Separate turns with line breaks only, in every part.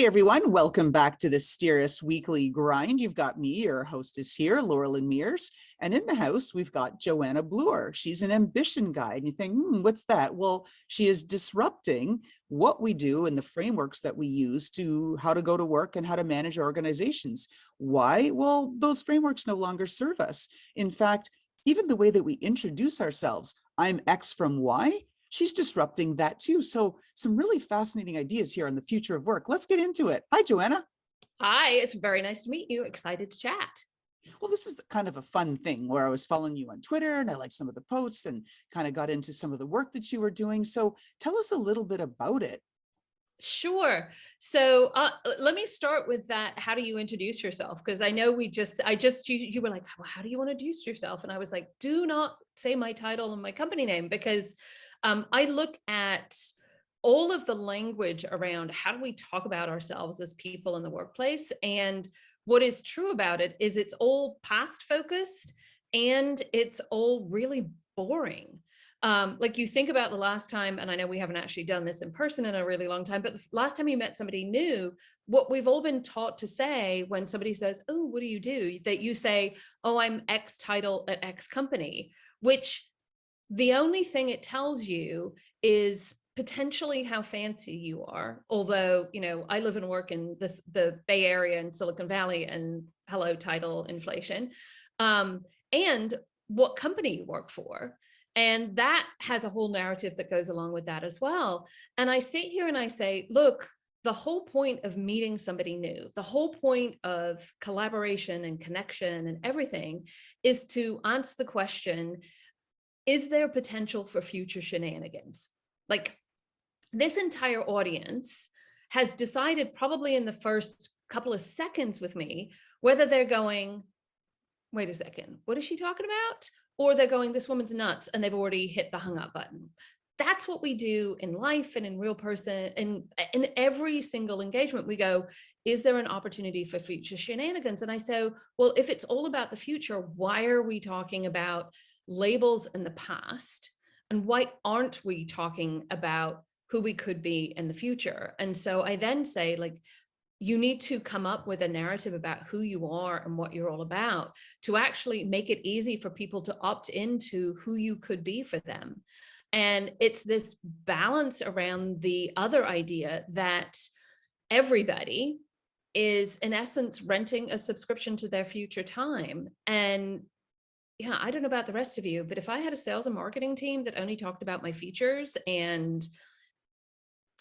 everyone, welcome back to the STEERus Weekly Grind. You've got me, your hostess here, Laurelyn Mears, and in the house we've got Joanna Bloor. She's an ambition guide. You think, what's that? Well, she is disrupting what we do and the frameworks that we use to how to go to work and how to manage organizations. Why? Well, those frameworks no longer serve us. In fact, even the way that we introduce ourselves, I'm X from Y, she's disrupting that too. So some really fascinating ideas here on the future of work. Let's get into it. Hi, Joanna.
Hi, it's very nice to meet you. Excited to chat.
Well, this is kind of a fun thing where I was following you on Twitter and I liked some of the posts and kind of got into some of the work that you were doing. So tell us a little bit about it.
Sure. So let me start with that. How do you introduce yourself? Because I know you were like, well, how do you want to introduce yourself? And I was like, do not say my title and my company name, because I look at all of the language around how do we talk about ourselves as people in the workplace. And what is true about it is it's all past focused and it's all really boring. Like you think about the last time, and I know we haven't actually done this in person in a really long time, but the last time you met somebody new, what we've all been taught to say when somebody says, oh, what do? That you say, oh, I'm X title at X company, which the only thing it tells you is potentially how fancy you are. Although, you know, I live and work in the Bay Area and Silicon Valley, and hello, title inflation, and what company you work for. And that has a whole narrative that goes along with that as well. And I sit here and I say, look, the whole point of meeting somebody new, the whole point of collaboration and connection and everything is to answer the question, is there potential for future shenanigans? Like, this entire audience has decided probably in the first couple of seconds with me, whether they're going, wait a second, what is she talking about? Or they're going, this woman's nuts, and they've already hit the hung up button. That's what we do in life and in real person. And in every single engagement, we go, is there an opportunity for future shenanigans? And I say, well, if it's all about the future, why are we talking about labels in the past? And why aren't we talking about who we could be in the future? And so I then say, like, you need to come up with a narrative about who you are and what you're all about to actually make it easy for people to opt into who you could be for them. And it's this balance around the other idea that everybody is in essence renting a subscription to their future time. And yeah, I don't know about the rest of you, but if I had a sales and marketing team that only talked about my features and,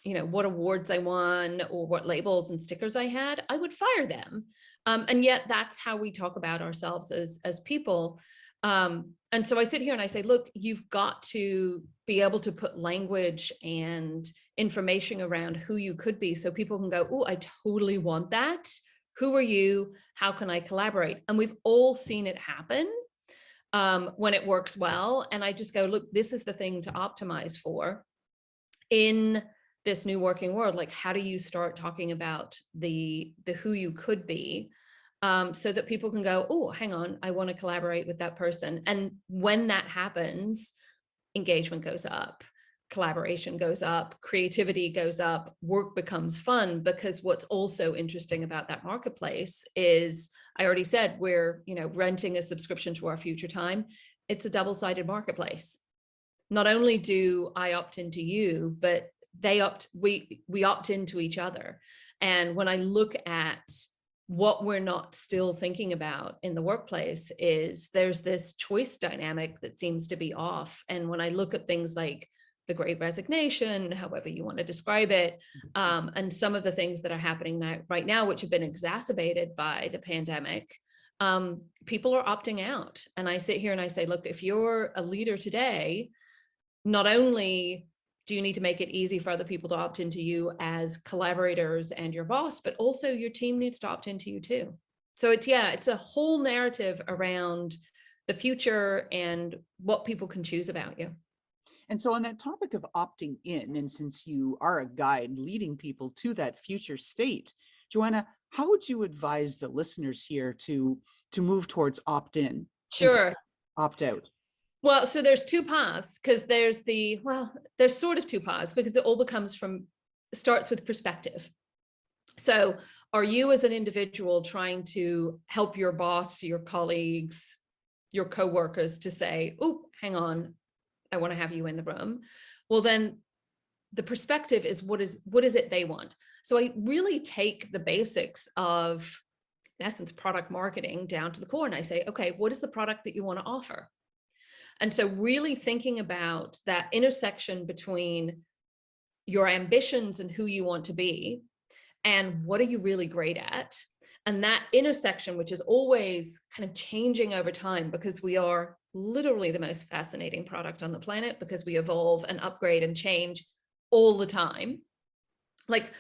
you know, what awards I won or what labels and stickers I had, I would fire them. And yet that's how we talk about ourselves as people. And so I sit here and I say, look, you've got to be able to put language and information around who you could be so people can go, oh, I totally want that. Who are you? How can I collaborate? And we've all seen it happen when it works well. And I just go, look, this is the thing to optimize for in this new working world. Like, how do you start talking about the who you could be so that people can go, oh, hang on, I want to collaborate with that person. And when that happens, engagement goes up, collaboration goes up, creativity goes up, work becomes fun. Because what's also interesting about that marketplace is, I already said, we're, you know, renting a subscription to our future time. It's a double-sided marketplace. Not only do I opt into you, but we opt into each other. And when I look at what we're not still thinking about in the workplace is there's this choice dynamic that seems to be off. And when I look at things like the Great Resignation, however you want to describe it, and some of the things that are happening right now, which have been exacerbated by the pandemic, people are opting out. And I sit here and I say, look, if you're a leader today, not only do you need to make it easy for other people to opt into you as collaborators and your boss, but also your team needs to opt into you too. So it's a whole narrative around the future and what people can choose about you.
And so on that topic of opting in, and since you are a guide leading people to that future state, Joanna, how would you advise the listeners here to move towards opt-in?
Sure.
Opt-out?
Well, so there's two paths, because there's sort of two paths, because it all starts with perspective. So are you as an individual trying to help your boss, your colleagues, your coworkers to say, oh, hang on, I want to have you in the room? Well, then the perspective is what is it they want? So I really take the basics of, in essence, product marketing down to the core. And I say, okay, what is the product that you want to offer? And so really thinking about that intersection between your ambitions and who you want to be and what are you really great at? And that intersection, which is always kind of changing over time, because we are literally the most fascinating product on the planet, because we evolve and upgrade and change all the time. Like,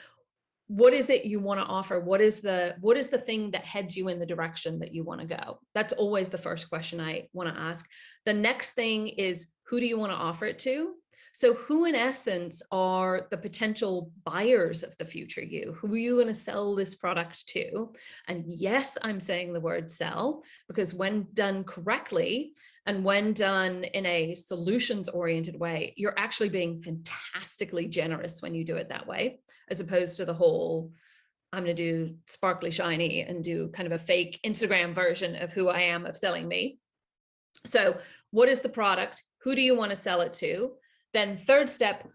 what is it you want to offer? What is the thing that heads you in the direction that you want to go? That's always the first question I want to ask. The next thing is, who do you want to offer it to? So who in essence are the potential buyers of the future you? Who are you going to sell this product to? And yes, I'm saying the word sell, because when done correctly and when done in a solutions-oriented way, you're actually being fantastically generous when you do it that way, as opposed to the whole, I'm going to do sparkly shiny and do kind of a fake Instagram version of who I am of selling me. So what is the product? Who do you want to sell it to? Then third step,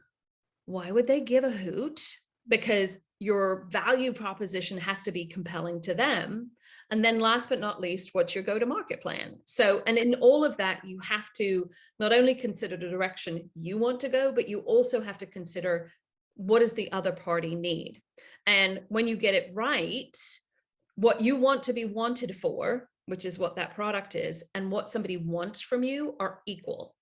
why would they give a hoot? Because your value proposition has to be compelling to them. And then last but not least, what's your go-to-market plan? So, and in all of that, you have to not only consider the direction you want to go, but you also have to consider what does the other party need? And when you get it right, what you want to be wanted for, which is what that product is, and what somebody wants from you are equal.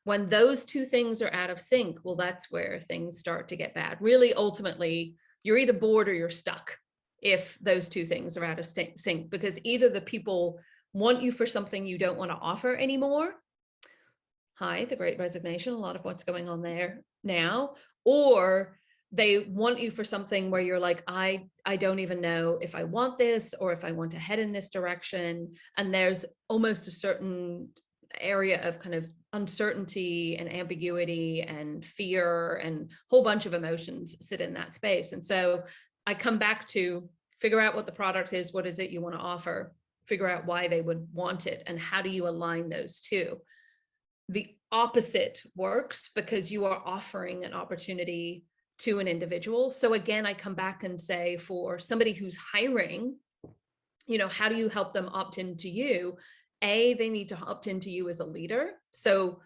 When those two things are out of sync, well, that's where things start to get bad. Really, ultimately, you're either bored or you're stuck if those two things are out of sync, because either the people want you for something you don't want to offer anymore. Hi, the Great Resignation, a lot of what's going on there now, or they want you for something where you're like, I don't even know if I want this or if I want to head in this direction. And there's almost a certain area of kind of uncertainty and ambiguity and fear and a whole bunch of emotions sit in that space. And so I come back to figure out what the product is, what is it you want to offer, figure out why they would want it, and how do you align those two. The opposite works because you are offering an opportunity to an individual. So again, I come back and say, for somebody who's hiring, how do you help them opt into you? They need to opt into you as a leader. So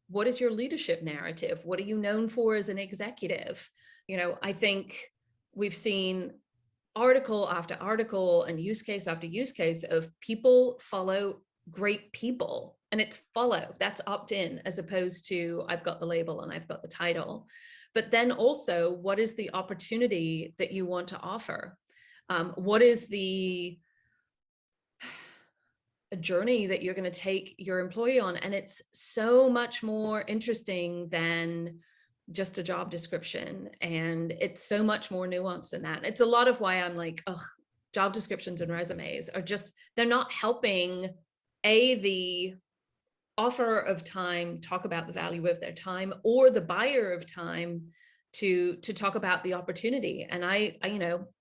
what is your leadership narrative? What are you known for as an executive? I think we've seen article after article and use case after use case of people follow great people, and it's follow, that's opt in, as opposed to I've got the label and I've got the title. But then also, what is the opportunity that you want to offer? What is a journey that you're going to take your employee on? And it's so much more interesting than just a job description. And it's so much more nuanced than that. It's a lot of why I'm like, oh, job descriptions and resumes are just, they're not helping the offer of time talk about the value of their time, or the buyer of time to talk about the opportunity. And I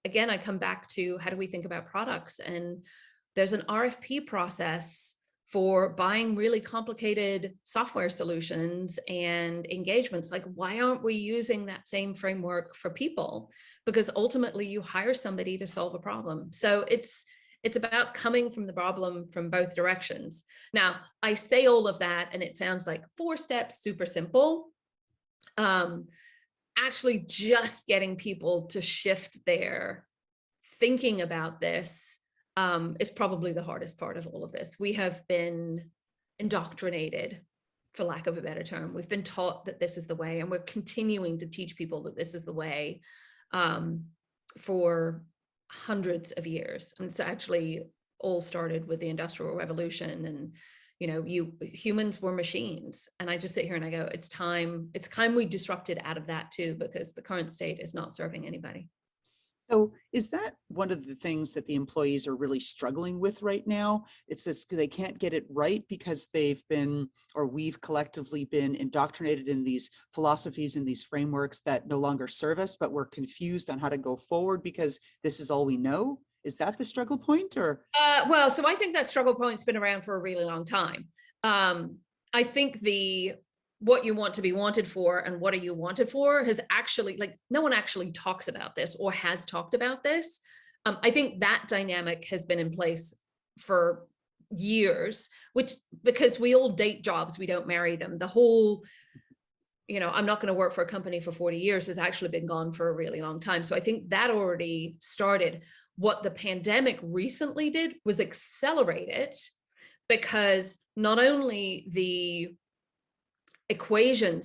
again, I come back to, how do we think about products? And there's an RFP process for buying really complicated software solutions and engagements. Like, why aren't we using that same framework for people? Because ultimately you hire somebody to solve a problem. So it's about coming from the problem from both directions. Now, I say all of that and it sounds like 4 steps, super simple. Actually just getting people to shift their thinking about this is probably the hardest part of all of this. We have been indoctrinated, for lack of a better term. We've been taught that this is the way, and we're continuing to teach people that this is the way for hundreds of years. And it's actually all started with the Industrial Revolution, and humans were machines. And I just sit here and I go, it's time we disrupted out of that too, because the current state is not serving anybody.
So is that one of the things that the employees are really struggling with right now? It's this, they can't get it right because they've been, or we've collectively been indoctrinated in these philosophies and these frameworks that no longer serve us, but we're confused on how to go forward because this is all we know. Is that the struggle point, or?
Well, so I think that struggle point's been around for a really long time. I think what you want to be wanted for and what are you wanted for has actually, like, no one actually talks about this or has talked about this. I think that dynamic has been in place for years, which, because we all date jobs, we don't marry them. The whole, I'm not going to work for a company for 40 years has actually been gone for a really long time. So I think that already started. What the pandemic recently did was accelerate it, because not only the equation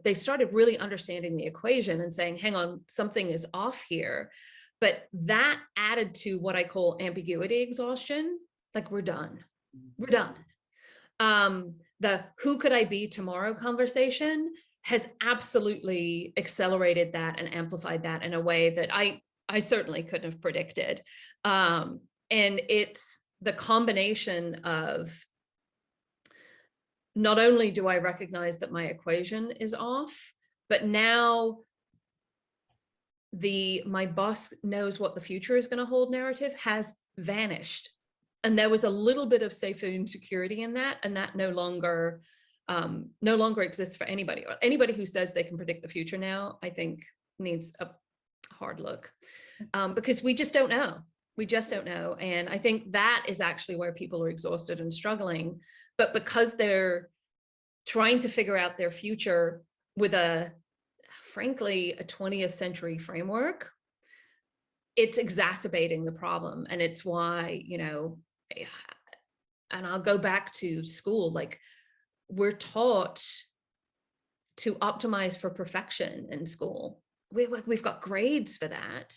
they started really understanding the equation and saying, hang on, something is off here. But that added to what I call ambiguity exhaustion. Like, we're done. The who could I be tomorrow conversation has absolutely accelerated that and amplified that in a way that I certainly couldn't have predicted. And it's the combination of, not only do I recognize that my equation is off, but now my boss knows what the future is going to hold narrative has vanished. And there was a little bit of safety and security in that, and that no longer exists for anybody. Or anybody who says they can predict the future now, I think, needs a hard look, because we just don't know. We just don't know. And I think that is actually where people are exhausted and struggling. But because they're trying to figure out their future with frankly, a 20th century framework, it's exacerbating the problem. And it's why, and I'll go back to school, like, we're taught to optimize for perfection in school. We've got grades for that.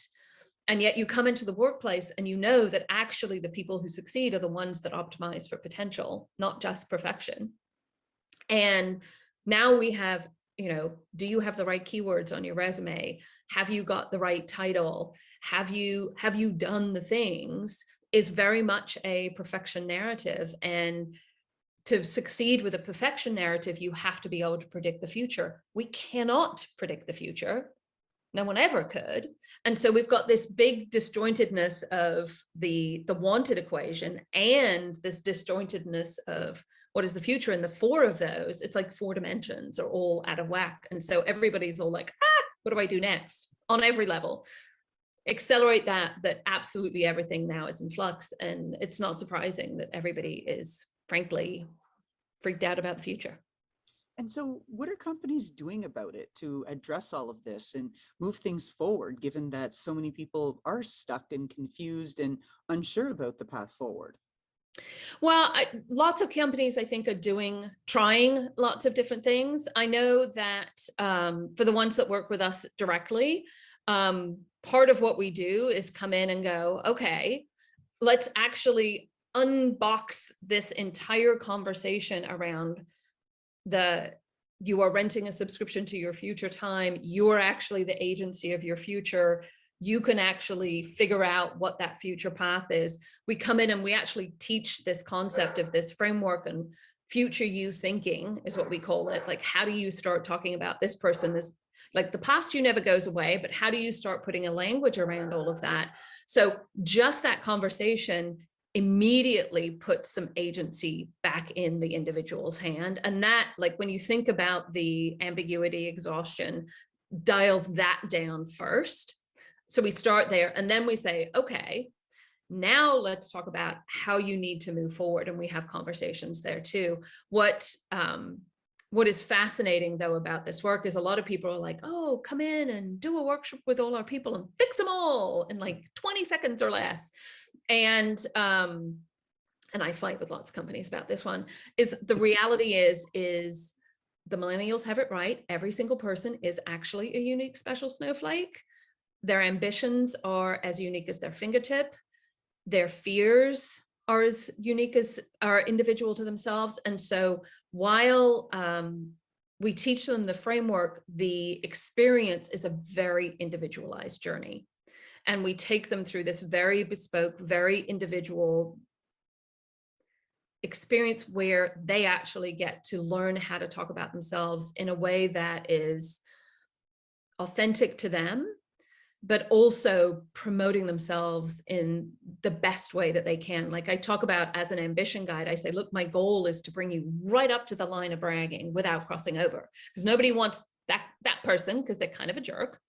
And yet you come into the workplace and you know that actually the people who succeed are the ones that optimize for potential, not just perfection. And now we have, do you have the right keywords on your resume? Have you got the right title? Have you done the things? Is very much a perfection narrative. And to succeed with a perfection narrative, you have to be able to predict the future. We cannot predict the future. No one ever could. And so we've got this big disjointedness of the wanted equation and this disjointedness of what is the future. And the four of those, it's like 4 dimensions are all out of whack. And so everybody's all like, what do I do next? On every level. Accelerate that absolutely everything now is in flux. And it's not surprising that everybody is, frankly, freaked out about the future.
And so what are companies doing about it to address all of this and move things forward, given that so many people are stuck and confused and unsure about the path forward?
Well, lots of companies, I think, are trying lots of different things. I know that for the ones that work with us directly, part of what we do is come in and go, okay, let's actually unbox this entire conversation around you are renting a subscription to your future time. You're actually the agency of your future. You can actually figure out what that future path is. We come in and we actually teach this concept of this framework, and future you thinking is what we call it. Like, how do you start talking about this person as, like, the past you never goes away, but how do you start putting a language around all of that? So just that conversation immediately puts some agency back in the individual's hand. And that, like, when you think about the ambiguity exhaustion, dials that down first. So we start there and then we say, okay, now let's talk about how you need to move forward. And we have conversations there too. What is fascinating though about this work is a lot of people are like, oh, come in and do a workshop with all our people and fix them all in like 20 seconds or less. And I fight with lots of companies about this one, is the reality is the millennials have it right. Every single person is actually a unique, special snowflake. Their ambitions are as unique as their fingertip. Their fears are as unique as are individual to themselves. And so while we teach them the framework, the experience is a very individualized journey. And we take them through this very bespoke, very individual experience where they actually get to learn how to talk about themselves in a way that is authentic to them, but also promoting themselves in the best way that they can. Like I talk about as an ambition guide, I say, look, my goal is to bring you right up to the line of bragging without crossing over, because nobody wants that person, because they're kind of a jerk.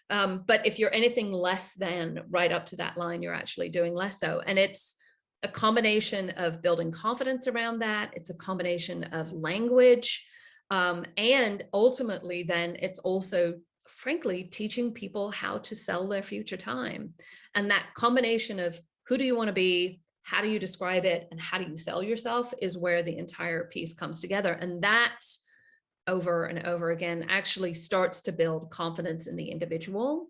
But if you're anything less than right up to that line, you're actually doing less so. And it's a combination of building confidence around that. It's a combination of language. And ultimately, then it's also, frankly, teaching people how to sell their future time. And that combination of who do you want to be, how do you describe it, and how do you sell yourself is where the entire piece comes together. And that over and over again actually starts to build confidence in the individual.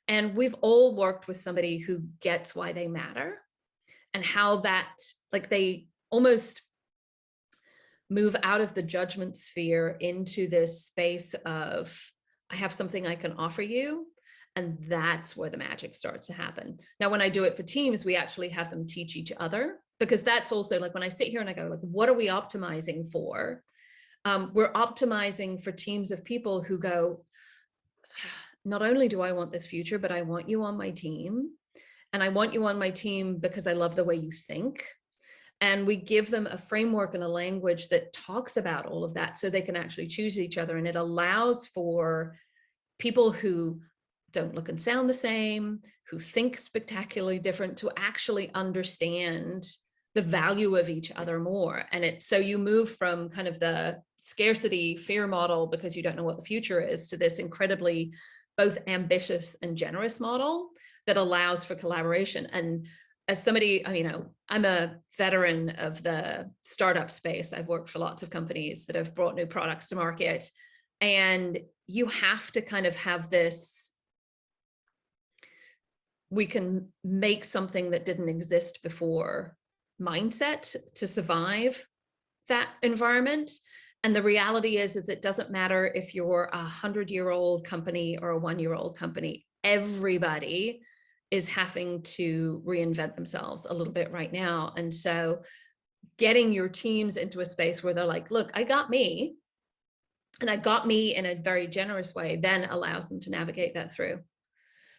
And we've all worked with somebody who gets why they matter and how that, like, they almost move out of the judgment sphere into this space of, I have something I can offer you. And that's where the magic starts to happen. Now, when I do it for teams, we actually have them teach each other, because that's also like when I sit here and I go, like, what are we optimizing for? We're optimizing for teams of people who go, not only do I want this future, but I want you on my team. And I want you on my team because I love the way you think. And we give them a framework and a language that talks about all of that so they can actually choose each other. And it allows for people who don't look and sound the same, who think spectacularly different, to actually understand the value of each other more. And it's so you move from kind of the scarcity fear model because you don't know what the future is, to this incredibly both ambitious and generous model that allows for collaboration. And as somebody, I'm a veteran of the startup space. I've worked for lots of companies that have brought new products to market. And you have to kind of have this, we can make something that didn't exist before mindset to survive that environment. And the reality is it doesn't matter if you're a 100-year-old company or a 1-year-old company. Everybody is having to reinvent themselves a little bit right now. And so getting your teams into a space where they're like, look, I got me, and I got me in a very generous way, then allows them to navigate that through.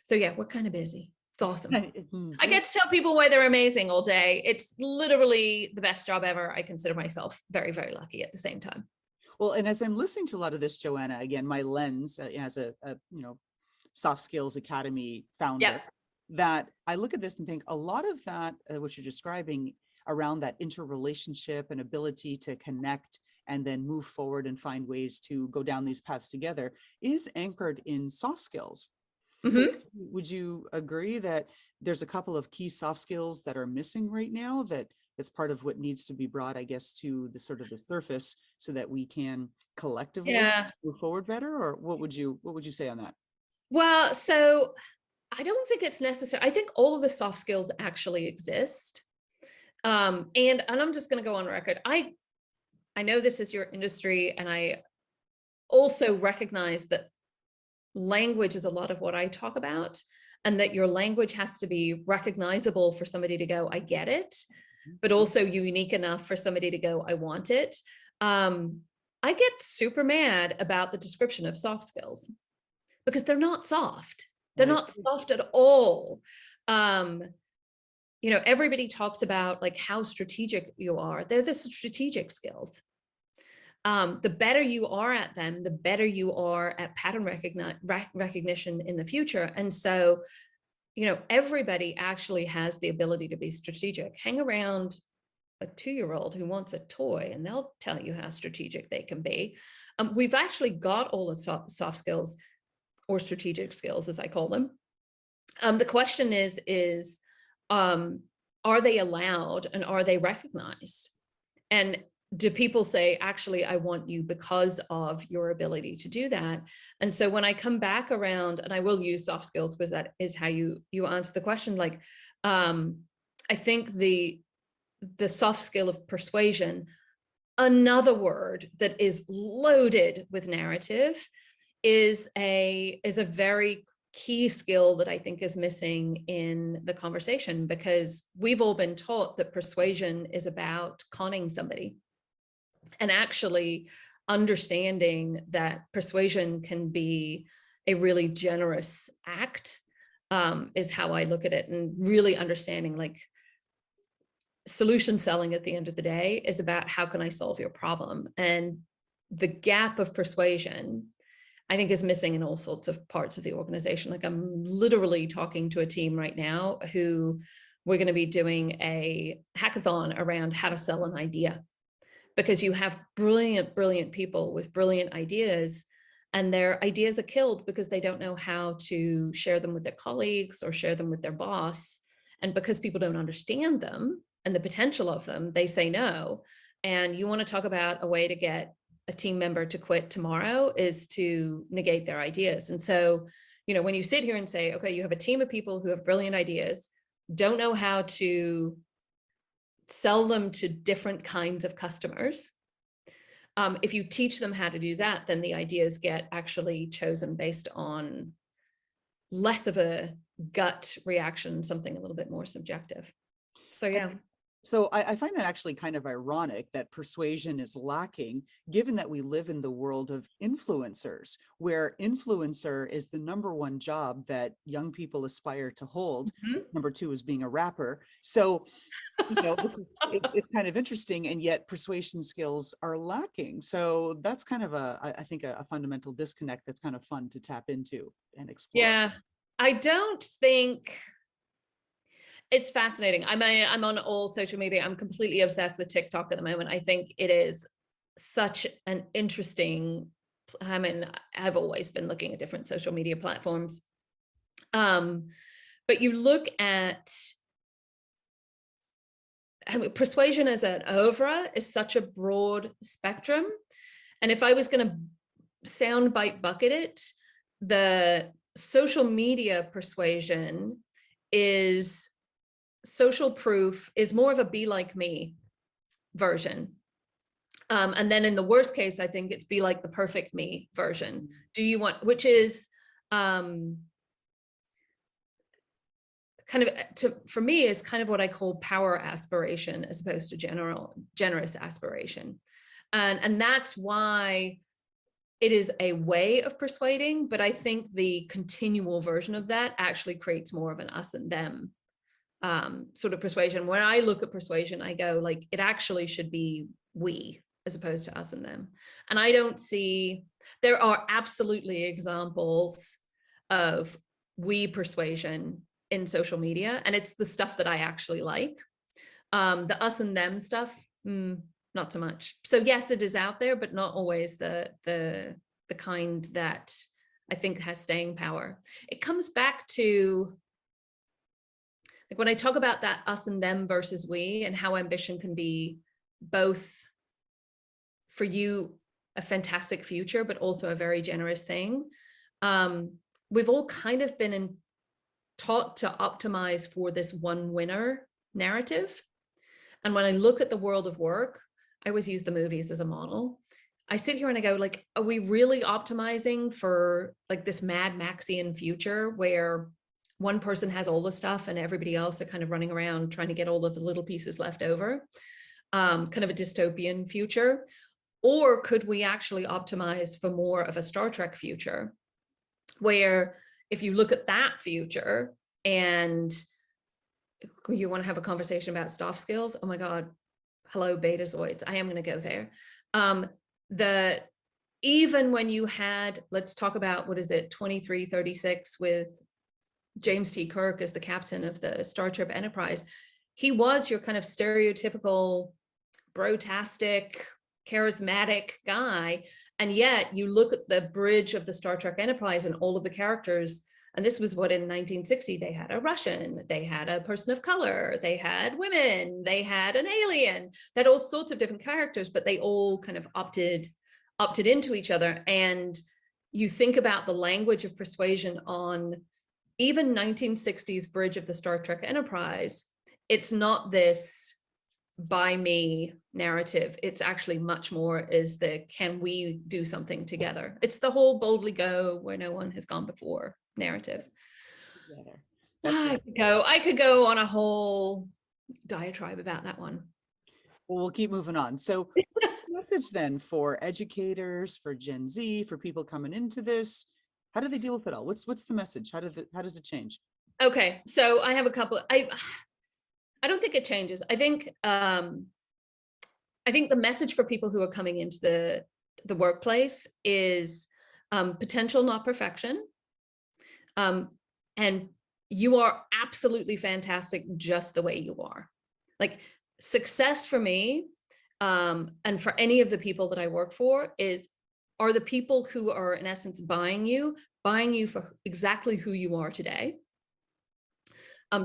So yeah, we're kind of busy. It's awesome. I get to tell people why they're amazing all day. It's literally the best job ever. I consider myself very, very lucky at the same time.
Well, and as I'm listening to a lot of this, Joanna, again, my lens as a Soft Skills Academy founder,
Yep.
that I look at this and think a lot of that, what you're describing around that interrelationship and ability to connect and then move forward and find ways to go down these paths together, is anchored in soft skills.
Mm-hmm.
So would you agree that there's a couple of key soft skills that are missing right now that's part of what needs to be brought, I guess, to the sort of the surface so that we can collectively move forward better? Or what would you say on that?
Well, so I don't think it's necessary. I think all of the soft skills actually exist. And I'm just going to go on record. I know this is your industry, and I also recognize that language is a lot of what I talk about, and that your language has to be recognizable for somebody to go, I get it, but also unique enough for somebody to go, I want it. I get super mad about the description of soft skills because they're not soft. They're not soft at all. Everybody talks about like how strategic you are. They're the strategic skills. The better you are at them, the better you are at pattern recognition in the future. And so, everybody actually has the ability to be strategic. Hang around a 2-year-old who wants a toy and they'll tell you how strategic they can be. We've actually got all the soft skills, or strategic skills, as I call them. The question is, are they allowed and are they recognized? And do people say, actually, I want you because of your ability to do that? And so when I come back around, and I will use soft skills because that is how you answer the question. Like, I think the soft skill of persuasion, another word that is loaded with narrative, is a very key skill that I think is missing in the conversation, because we've all been taught that persuasion is about conning somebody, and actually understanding that persuasion can be a really generous act is how I look at it, and really understanding like solution selling at the end of the day is about how can I solve your problem, and the gap of persuasion I think is missing in all sorts of parts of the organization. Like I'm literally talking to a team right now who we're going to be doing a hackathon around how to sell an idea, because you have brilliant people with brilliant ideas, and their ideas are killed because they don't know how to share them with their colleagues or share them with their boss. And because people don't understand them and the potential of them, they say no. And you want to talk about a way to get a team member to quit tomorrow is to negate their ideas. And so, you know, when you sit here and say, okay, you have a team of people who have brilliant ideas, don't know how to sell them to different kinds of customers. If you teach them how to do that, then the ideas get actually chosen based on less of a gut reaction, something a little bit more subjective. So yeah.
So I find that actually kind of ironic that persuasion is lacking, given that we live in the world of influencers, where influencer is the #1 job that young people aspire to hold. #2 is being a rapper. So, you know, it's kind of interesting, and yet persuasion skills are lacking. So that's kind of I think a fundamental disconnect that's kind of fun to tap into and explore.
Yeah, I don't think. It's fascinating. I'm on all social media. I'm completely obsessed with TikTok at the moment. I think it is such an interesting, I mean, I've always been looking at different social media platforms. But you look at, I mean, persuasion as an oeuvre is such a broad spectrum. And if I was going to soundbite bucket it, the social media persuasion is social proof, is more of a be like me version. And then in the worst case, I think it's be like the perfect me version. Do you want, which is kind of, for me, is kind of what I call power aspiration as opposed to generous aspiration. And that's why it is a way of persuading, but I think the continual version of that actually creates more of an us and them sort of persuasion. When I look at persuasion, I go like, it actually should be we as opposed to us and them. And I don't see, there are absolutely examples of we persuasion in social media, and it's the stuff that I actually like. The us and them stuff, not so much. So yes, it is out there, but not always the kind that I think has staying power. It comes back to, like when I talk about that us and them versus we, and how ambition can be both for you a fantastic future, but also a very generous thing. We've all kind of been taught to optimize for this one winner narrative. And when I look at the world of work, I always use the movies as a model. I sit here and I go like, are we really optimizing for like this Mad Maxian future where one person has all the stuff and everybody else are kind of running around trying to get all of the little pieces left over, kind of a dystopian future? Or could we actually optimize for more of a Star Trek future, where if you look at that future and you want to have a conversation about soft skills, oh my God, hello, Betazoids, I am going to go there. Even when you had, let's talk about, what is it, 2336 with James T. Kirk as the captain of the Star Trek Enterprise, he was your kind of stereotypical brotastic, charismatic guy. And yet you look at the bridge of the Star Trek Enterprise and all of the characters, and this was what in 1960, they had a Russian, they had a person of color, they had women, they had an alien, they had all sorts of different characters, but they all kind of opted into each other. And you think about the language of persuasion on even 1960s bridge of the Star Trek Enterprise, it's not this by me narrative. It's actually much more is the, can we do something together? It's the whole boldly go where no one has gone before narrative.
Together. That's
I could go on a whole diatribe about that one.
well, we'll keep moving on. So what's the message then for educators, for Gen Z, for people coming into this? How do they deal with it all? What's the message? How does it change?
Okay, so I have a couple. I don't think it changes. I think the message for people who are coming into the workplace is potential, not perfection. And you are absolutely fantastic just the way you are. Like success for me, and for any of the people that I work for are the people who are in essence buying you for exactly who you are today.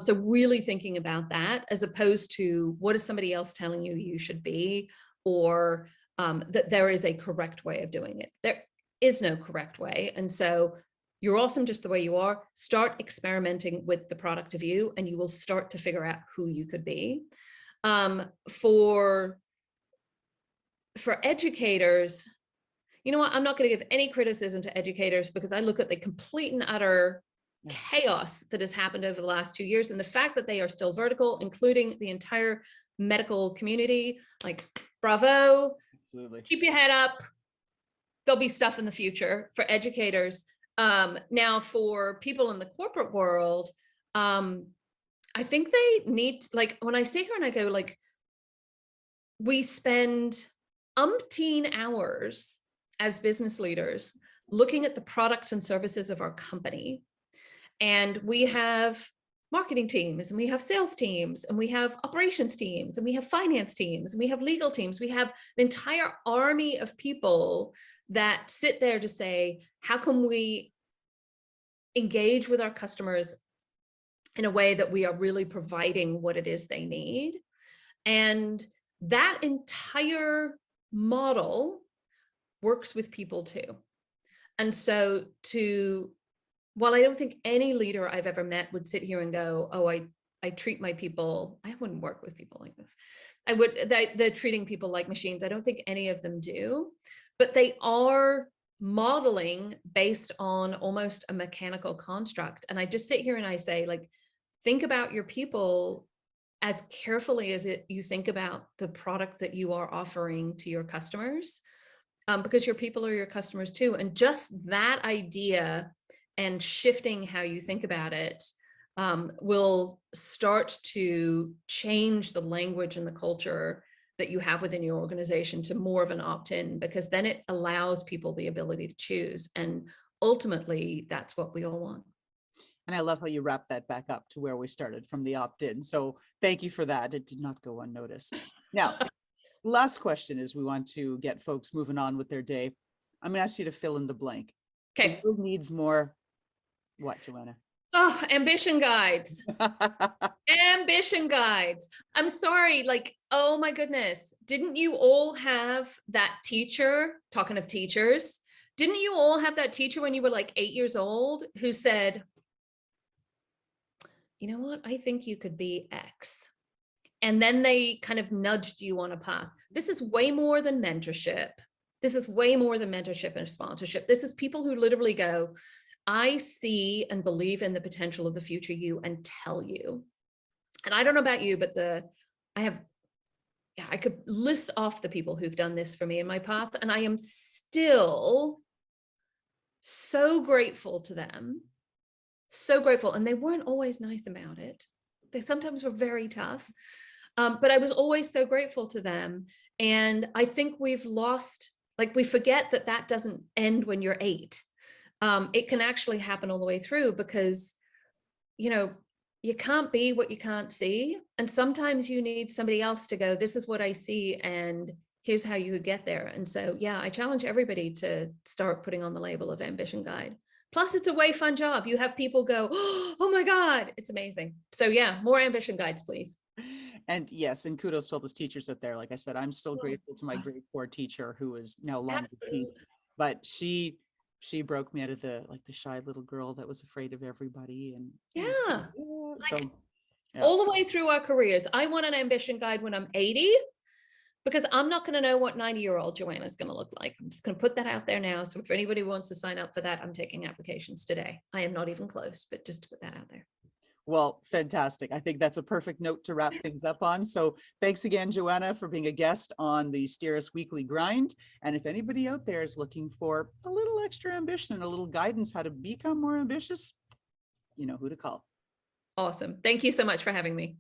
So really thinking about that as opposed to what is somebody else telling you you should be, or that there is a correct way of doing it. There is no correct way. And so you're awesome just the way you are. Start experimenting with the product of you, and you will start to figure out who you could be. For educators, you know what? I'm not going to give any criticism to educators because I look at the complete and utter chaos that has happened over the last 2 years, and the fact that they are still vertical, including the entire medical community. Like, bravo. Absolutely. Keep your head up. There'll be stuff in the future for educators. Now for people in the corporate world, I think they need, like, when I sit here and I go, like, we spend umpteen hours as business leaders looking at the products and services of our company. And we have marketing teams, and we have sales teams, and we have operations teams, and we have finance teams, and we have legal teams. We have an entire army of people that sit there to say, how can we engage with our customers in a way that we are really providing what it is they need? And that entire model works with people too. And so while I don't think any leader I've ever met would sit here and go, oh, I treat my people, I wouldn't work with people like this. They're treating people like machines. I don't think any of them do, but they are modeling based on almost a mechanical construct. And I just sit here and I say, like, think about your people as carefully as you think about the product that you are offering to your customers, because your people are your customers too. And just that idea and shifting how you think about it will start to change the language and the culture that you have within your organization to more of an opt-in, because then it allows people the ability to choose. And ultimately, that's what we all want.
And I love how you wrap that back up to where we started, from the opt-in. So thank you for that. It did not go unnoticed. Now, last question is, we want to get folks moving on with their day. I'm going to ask you to fill in the blank.
Okay.
Who needs more what, Joanna?
Oh, ambition guides. Ambition guides. I'm sorry, like, oh my goodness. Didn't you all have that teacher, talking of teachers, didn't you all have that teacher when you were like 8 years old who said, you know what, I think you could be X. And then they kind of nudged you on a path. This is way more than mentorship. This is way more than mentorship and sponsorship. This is people who literally go, I see and believe in the potential of the future you and tell you. And I don't know about you, but I could list off the people who've done this for me in my path. And I am still so grateful to them. So grateful. And they weren't always nice about it. They sometimes were very tough. But I was always so grateful to them. And I think we've lost, like, we forget that that doesn't end when you're 8. It can actually happen all the way through, because, you know, you can't be what you can't see. And sometimes you need somebody else to go, this is what I see, and here's how you could get there. And so, yeah, I challenge everybody to start putting on the label of ambition guide. Plus, it's a way fun job. You have people go, oh my God, it's amazing. So yeah, more ambition guides, please.
And yes, and kudos to all those teachers out there. Like I said, I'm still grateful to my grade 4 teacher, who is now long deceased, but she broke me out of the shy little girl that was afraid of everybody. And
yeah,
so Yeah.
all the way through our careers. I want an ambition guide when I'm 80, because I'm not going to know what 90-year-old Joanna is going to look like. I'm just going to put that out there now. So if anybody wants to sign up for that, I'm taking applications today. I am not even close, but just to put that out there.
Well, fantastic. I think that's a perfect note to wrap things up on. So thanks again, Joanna, for being a guest on the STEERus Weekly Grind. And if anybody out there is looking for a little extra ambition and a little guidance how to become more ambitious, you know who to call.
Awesome. Thank you so much for having me.